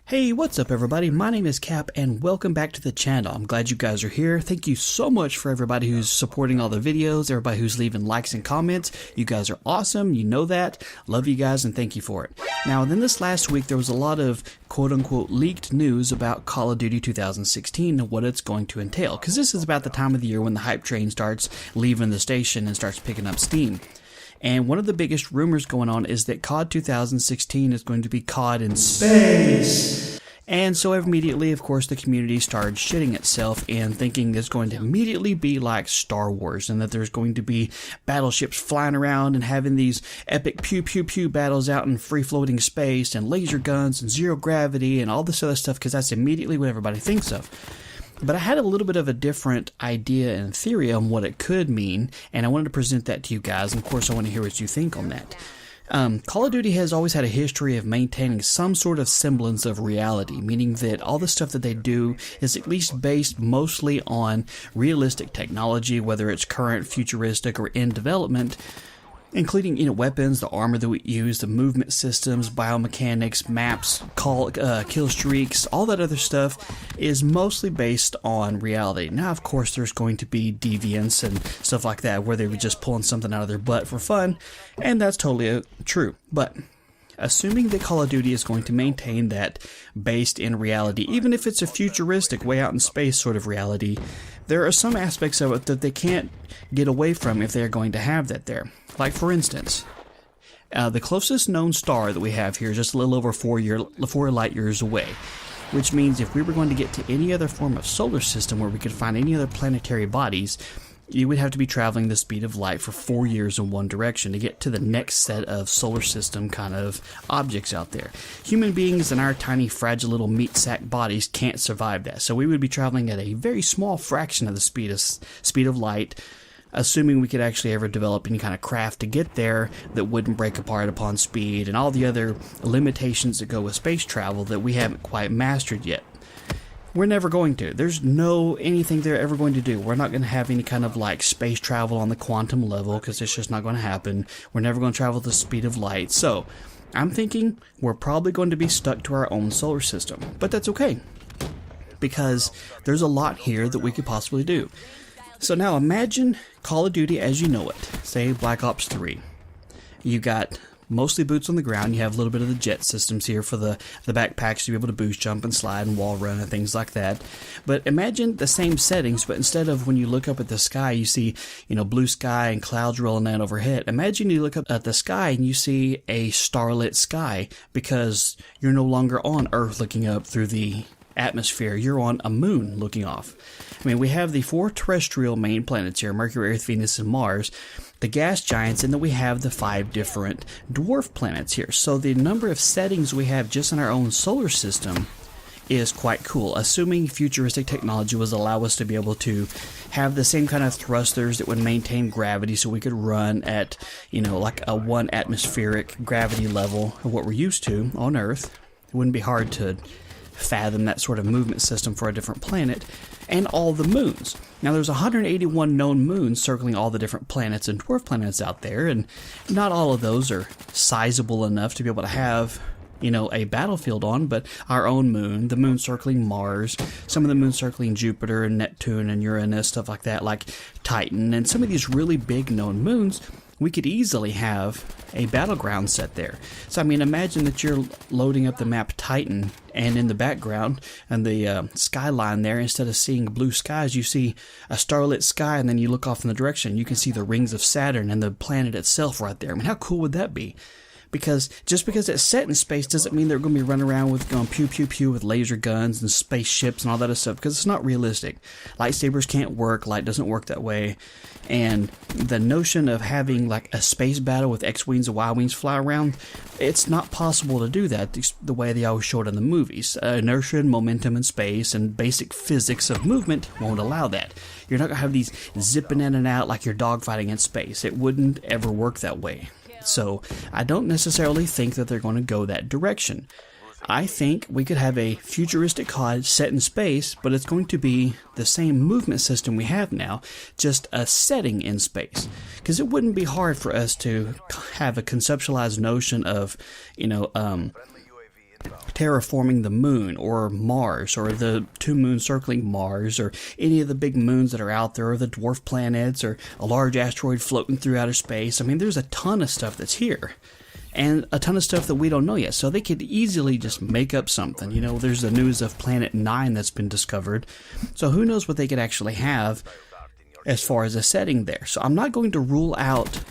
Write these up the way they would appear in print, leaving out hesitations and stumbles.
Hey, what's up everybody? My name is Cap and welcome back to the channel. I'm glad you guys are here. Thank you so much for everybody who's supporting all the videos, everybody who's leaving likes and comments. You guys are awesome, you know that. Love you guys and thank you for it. Now, within this last week, there was a lot of quote-unquote leaked news about Call of Duty 2016 and what it's going to entail, because this is about the time of the year when the hype train starts leaving the station and starts picking up steam. And one of the biggest rumors going on is that COD 2016 is going to be COD in space. And so immediately, of course, the community started shitting itself and thinking it's going to immediately be like Star Wars and that there's going to be battleships flying around and having these epic pew pew pew battles out in free floating space and laser guns and zero gravity and all this other stuff, because that's immediately what everybody thinks of. But I had a little bit of a different idea and theory on what it could mean, and I wanted to present that to you guys, and of course I want to hear what you think on that. Call of Duty has always had a history of maintaining some sort of semblance of reality, meaning that all the stuff that they do is at least based mostly on realistic technology, whether it's current, futuristic, or in development, including, weapons, the armor that we use, the movement systems, biomechanics, maps, kill streaks, all that other stuff is mostly based on reality. Now, of course, there's going to be deviants and stuff like that where they were just pulling something out of their butt for fun, and that's totally true. But assuming that Call of Duty is going to maintain that based in reality, even if it's a futuristic, way out in space sort of reality, there are some aspects of it that they can't get away from if they're going to have that there. Like, for instance, the closest known star that we have here is just a little over 4 light years away, which means if we were going to get to any other form of solar system where we could find any other planetary bodies, you would have to be traveling the speed of light for 4 years in one direction to get to the next set of solar system kind of objects out there. Human beings in our tiny, fragile little meat sack bodies can't survive that, so we would be traveling at a very small fraction of the speed of light, assuming we could actually ever develop any kind of craft to get there that wouldn't break apart upon speed and all the other limitations that go with space travel that we haven't quite mastered yet. We're never going to. There's no anything they're ever going to do. We're not going to have any kind of like space travel on the quantum level because it's just not going to happen. We're never going to travel the speed of light. So I'm thinking we're probably going to be stuck to our own solar system. But that's okay, because there's a lot here that we could possibly do. So now imagine Call of Duty as you know it. Say Black Ops 3. You got mostly boots on the ground. You have a little bit of the jet systems here for the backpacks to be able to boost jump and slide and wall run and things like that. But imagine the same settings, but instead of when you look up at the sky, you see, blue sky and clouds rolling down overhead. Imagine you look up at the sky and you see a starlit sky because you're no longer on Earth looking up through the atmosphere. You're on a moon looking off. I mean, we have the 4 terrestrial main planets here, Mercury, Earth, Venus, and Mars, the gas giants, and then we have the 5 different dwarf planets here. So the number of settings we have just in our own solar system is quite cool, assuming futuristic technology would allow us to be able to have the same kind of thrusters that would maintain gravity so we could run at, like a 1 atmospheric gravity level of what we're used to on Earth. It wouldn't be hard to fathom that sort of movement system for a different planet, and all the moons. Now there's 181 known moons circling all the different planets and dwarf planets out there, and not all of those are sizable enough to be able to have a battlefield on, but our own moon, the moon circling Mars, some of the moons circling Jupiter and Neptune and Uranus, stuff like that, like Titan, and some of these really big known moons, we could easily have a battleground set there. So, I mean, imagine that you're loading up the map Titan, and in the background and the skyline there, instead of seeing blue skies, you see a starlit sky, and then you look off in the direction, you can see the rings of Saturn and the planet itself right there. I mean, how cool would that be? Because just because it's set in space doesn't mean they're going to be running around with going pew pew pew with laser guns and spaceships and all that other stuff, because it's not realistic. Lightsabers can't work, light doesn't work that way, and the notion of having like a space battle with X-Wings and Y-Wings fly around, it's not possible to do that the way they always show it in the movies. Inertia and momentum in space and basic physics of movement won't allow that. You're not going to have these zipping in and out like you're dogfighting in space. It wouldn't ever work that way. So I don't necessarily think that they're going to go that direction. I think we could have a futuristic COD set in space, but it's going to be the same movement system we have now, just a setting in space. Because it wouldn't be hard for us to have a conceptualized notion of, terraforming the moon or Mars or the 2 moons circling Mars or any of the big moons that are out there or the dwarf planets or a large asteroid floating through outer space. I mean, there's a ton of stuff that's here and a ton of stuff that we don't know yet. So they could easily just make up something. You know, there's the news of Planet 9 that's been discovered. So who knows what they could actually have as far as a setting there. So I'm not going to rule out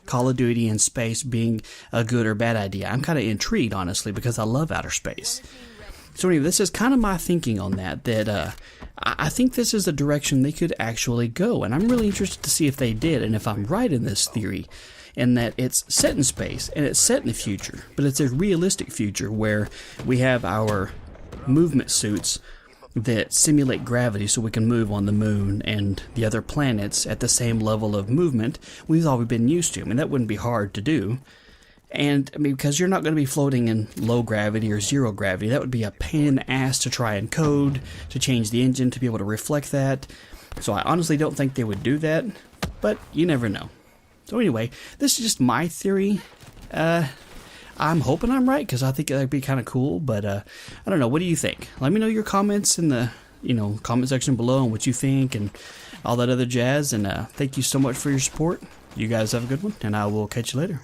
Call of Duty in space being a good or bad idea. I'm kind of intrigued, honestly, because I love outer space. So anyway, this is kind of my thinking on that I think this is the direction they could actually go, and I'm really interested to see if they did, and if I'm right in this theory, and that it's set in space, and it's set in the future, but it's a realistic future where we have our movement suits that simulate gravity so we can move on the moon and the other planets at the same level of movement we've always been used to. I mean, that wouldn't be hard to do. And, I mean, because you're not going to be floating in low gravity or zero gravity. That would be a pain in the ass to try and code, to change the engine to be able to reflect that. So I honestly don't think they would do that, but you never know. So anyway, this is just my theory. I'm hoping I'm right because I think that'd be kind of cool, but I don't know. What do you think? Let me know your comments in the comment section below on what you think and all that other jazz. And thank you so much for your support. You guys have a good one, and I will catch you later.